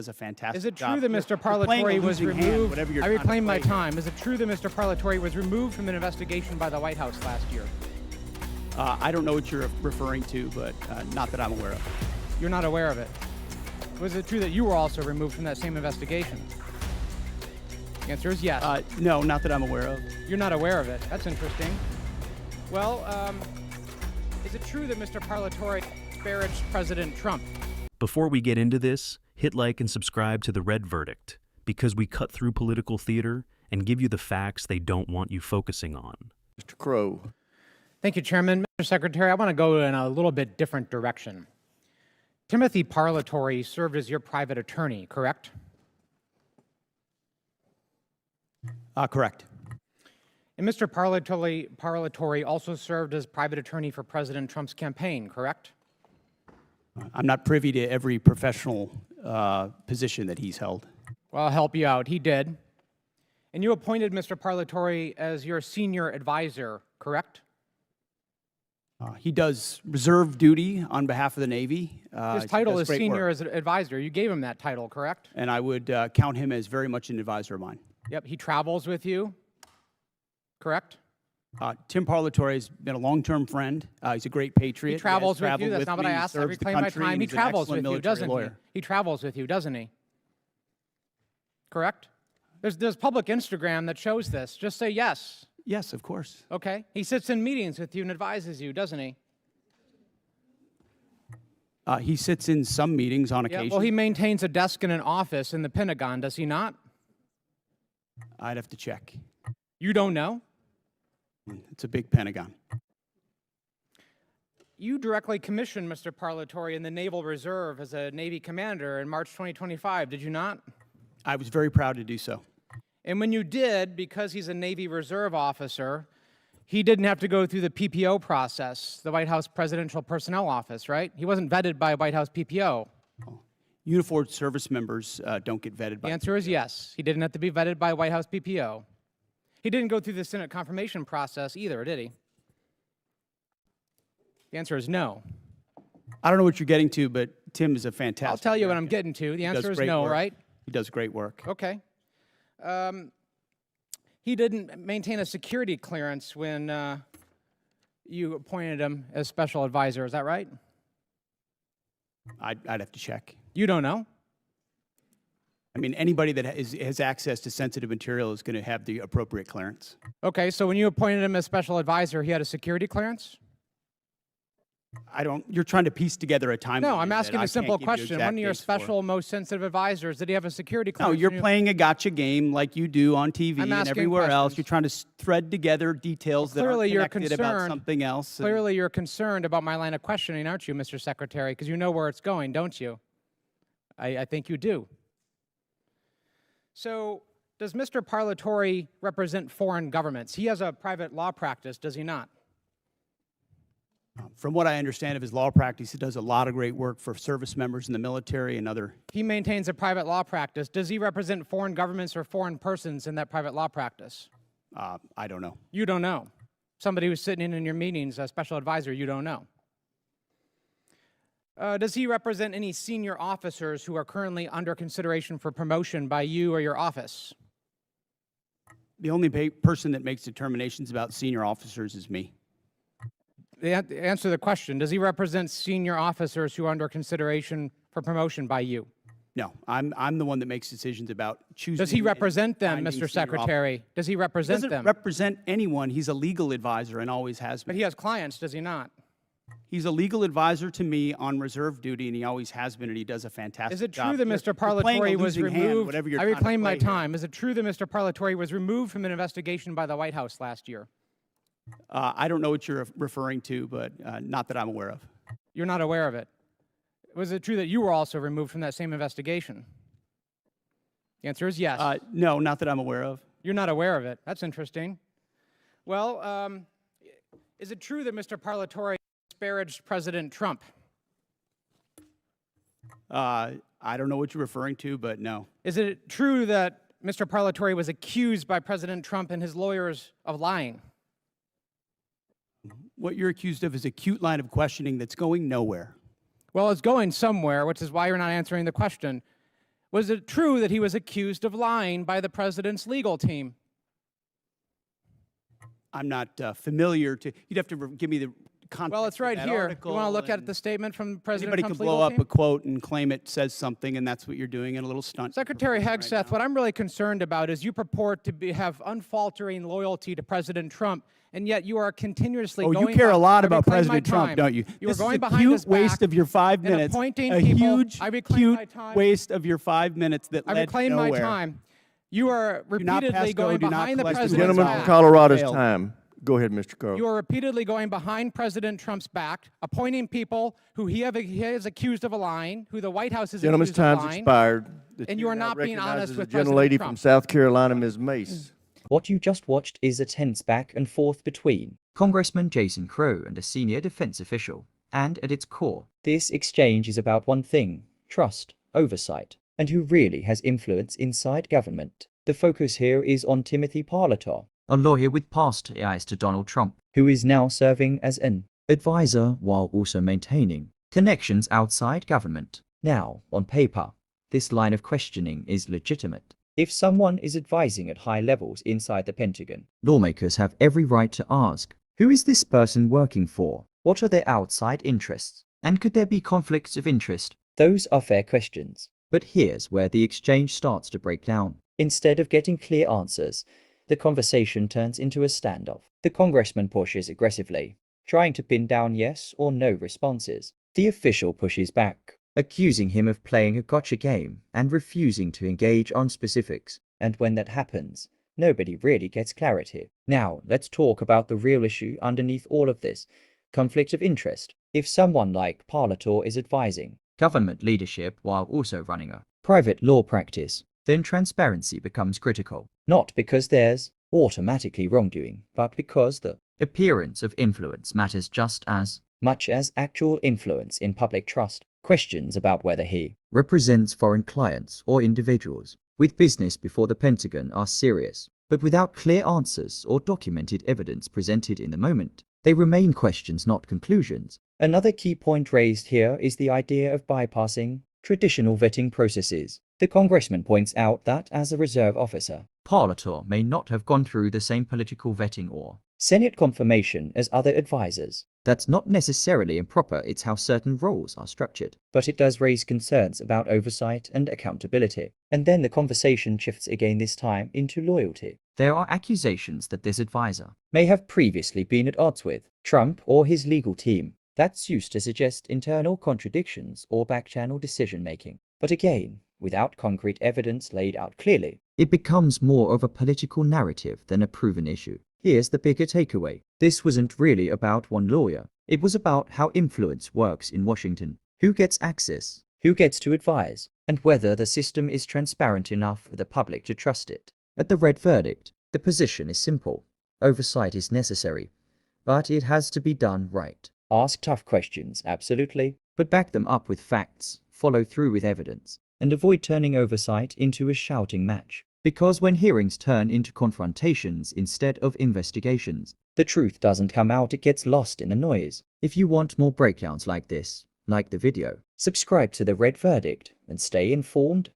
does a fantastic Is it job. true that Mr. You're playing a Parlatore was losing hand, removed? whatever you're I trying to reclaim my play here. time. Is it true that Mr. Parlatore was removed from an investigation by the White House last year? I don't know what you're referring to, but not that I'm aware of. You're not aware of it. Was it true that you were also removed from that same investigation? The answer is yes. No, not that I'm aware of. You're not aware of it. That's interesting. Well, is it true that Mr. Parlatore disparaged President Trump? Before we get into this, hit like and subscribe to The Red Verdict, because we cut through political theater and give you the facts they don't want you focusing on. Mr. Crow. Thank you, Chairman. Mr. Secretary, I want to go in a little bit different direction. Timothy Parlatore served as your private attorney, correct? Correct. And Mr. Parlatore also served as private attorney for President Trump's campaign, correct? I'm not privy to every professional position that he's held. Well, I'll help you out. He did. And you appointed Mr. Parlatore as your senior advisor, correct? He does reserve duty on behalf of the Navy. His title he does is great senior work. as an advisor. You gave him that title, correct? And I would count him as very much an advisor of mine. Yep, he travels with you, correct? Tim Parlatore has been a long-term friend. He's a great patriot. He travels has with you. traveled That's not what me. I He asked. I serves the reclaim my country, time. and He he's an travels excellent with you, military doesn't he? lawyer. He travels with you, doesn't he? Correct? There's public Instagram that shows this. Just say yes. Yes, of course. Okay. He sits in meetings with you and advises you, doesn't he? He sits in some meetings on Yeah. occasion. Well, he maintains a desk in an office in the Pentagon, does he not? I'd have to check. You don't know? It's a big Pentagon. You directly commissioned Mr. Parlatore in the Naval Reserve as a Navy commander in March 2025, did you not? I was very proud to do so. And when you did, because he's a Navy Reserve officer, he didn't have to go through the PPO process, the White House Presidential Personnel Office, right? He wasn't vetted by a White House PPO. Uniformed service members don't get vetted by The answer is yes. He didn't have to be vetted by a White House PPO. He didn't go through the Senate confirmation process either, did he? The answer is no. I don't know what you're getting to, but Tim is a fantastic I'll tell you what I'm American. getting to. The He does answer is great no, work. right? He does great work. Okay. He didn't maintain a security clearance when you appointed him as special advisor. Is that right? I'd have to check. You don't know? I mean, anybody that has access to sensitive material is going to have the appropriate clearance. Okay, so when you appointed him as special advisor, he had a security clearance? You're trying to piece together a timeline. No, I'm that asking I a simple can't give you question. exact One of your dates for. special, most sensitive advisors, did he have a security No, clearance? you're when you- playing a gotcha game like you do on TV I'm and asking everywhere else. questions. You're trying to thread together details that Clearly you're aren't connected about concerned. something else. and- Clearly you're concerned about my line of questioning, aren't you, Mr. Secretary? Because you know where it's going, don't you? I think you do. So, does Mr. Parlatore represent foreign governments? He has a private law practice, does he not? From what I understand of his law practice, he does a lot of great work for service members in the military and other. He maintains a private law practice. Does he represent foreign governments or foreign persons in that private law practice? I don't know. You don't know. Somebody who's sitting in your meetings, a special advisor, you don't know. Does he represent any senior officers who are currently under consideration for promotion by you or your office? The only person that makes determinations about senior officers is me. Answer the question. Does he represent senior officers who are under consideration for promotion by you? No, I'm the one that makes decisions about choosing. Does he and represent them, finding Mr. senior Secretary? Does he He represent doesn't them? represent anyone. He's a legal advisor and always has But been. he has clients, does he not? He's a legal advisor to me on reserve duty, and he always has been, and he does a fantastic Is it job. true that Mr. You're playing a Parlatore was losing hand, removed? whatever you're I trying to reclaim my play here. time. Is it true that Mr. Parlatore was removed from an investigation by the White House last year? I don't know what you're referring to, but not that I'm aware of. You're not aware of it. Was it true that you were also removed from that same investigation? The answer is yes. No, not that I'm aware of. You're not aware of it. That's interesting. Well, is it true that Mr. Parlatore disparaged President Trump? I don't know what you're referring to, but no. Is it true that Mr. Parlatore was accused by President Trump and his lawyers of lying? What you're accused of is a cute line of questioning that's going nowhere. Well, it's going somewhere, which is why you're not answering the question. Was it true that he was accused of lying by the president's legal team? I'm not familiar to, you'd have to give me the context Well, it's of right that here. article, You want to look at and the statement from President anybody Trump's could blow legal up team? a quote and claim it says something, and that's what you're doing in a little stunt. Secretary right Hegseth, now. what I'm really concerned about is you purport to have unfaltering loyalty to President Trump, and yet you are continuously Oh, going... you care a lot I about reclaim my President Trump, time. don't you? You are This going is a behind cute his waste back of your 5 and minutes. appointing A people. huge, I reclaim cute my time. waste of your 5 minutes that I led reclaim nowhere. my time. You are Do not repeatedly pass go, going do not behind the collect president's $2 Gentleman back. from Colorado's Failed. time. Go ahead, Mr. Carl. You are repeatedly going behind President Trump's back, appointing people who he is accused of lying, who the White House is Gentleman's accused of time's lying. expired. The And you chair are now not being recognizes honest the with gentle President lady Trump. from South Carolina, Ms. Mace. What you just watched is a tense back and forth between Congressman Jason Crow and a senior defense official. And at its core, this exchange is about one thing: trust, oversight, and who really has influence inside government. The focus here is on Timothy Parlatore, a lawyer with past ties to Donald Trump, who is now serving as an advisor while also maintaining connections outside government. Now, on paper, this line of questioning is legitimate. If someone is advising at high levels inside the Pentagon, lawmakers have every right to ask, who is this person working for? What are their outside interests? And could there be conflicts of interest? Those are fair questions. But here's where the exchange starts to break down. Instead of getting clear answers, the conversation turns into a standoff. The congressman pushes aggressively, trying to pin down yes or no responses. The official pushes back, accusing him of playing a gotcha game and refusing to engage on specifics. And when that happens, nobody really gets clarity. Now, let's talk about the real issue underneath all of this: conflict of interest. If someone like Parlatore is advising government leadership while also running a private law practice, then transparency becomes critical. Not because there's automatically wrongdoing, but because the appearance of influence matters just as much as actual influence in public trust. Questions about whether he represents foreign clients or individuals with business before the Pentagon are serious, but without clear answers or documented evidence presented in the moment, they remain questions, not conclusions. Another key point raised here is the idea of bypassing traditional vetting processes. The congressman points out that as a reserve officer, Parlatore may not have gone through the same political vetting or Senate confirmation as other advisors. That's not necessarily improper, it's how certain roles are structured. But it does raise concerns about oversight and accountability. And then the conversation shifts again, this time into loyalty. There are accusations that this advisor may have previously been at odds with Trump or his legal team. That's used to suggest internal contradictions or back-channel decision-making. But again, without concrete evidence laid out clearly, it becomes more of a political narrative than a proven issue. Here's the bigger takeaway. This wasn't really about one lawyer. It was about how influence works in Washington. Who gets access? Who gets to advise? And whether the system is transparent enough for the public to trust it. At the red verdict, the position is simple. Oversight is necessary, but it has to be done right. Ask tough questions, absolutely, but back them up with facts, follow through with evidence, and avoid turning oversight into a shouting match. Because when hearings turn into confrontations instead of investigations, the truth doesn't come out, it gets lost in the noise. If you want more breakdowns like this, like the video, subscribe to The Red Verdict, and stay informed.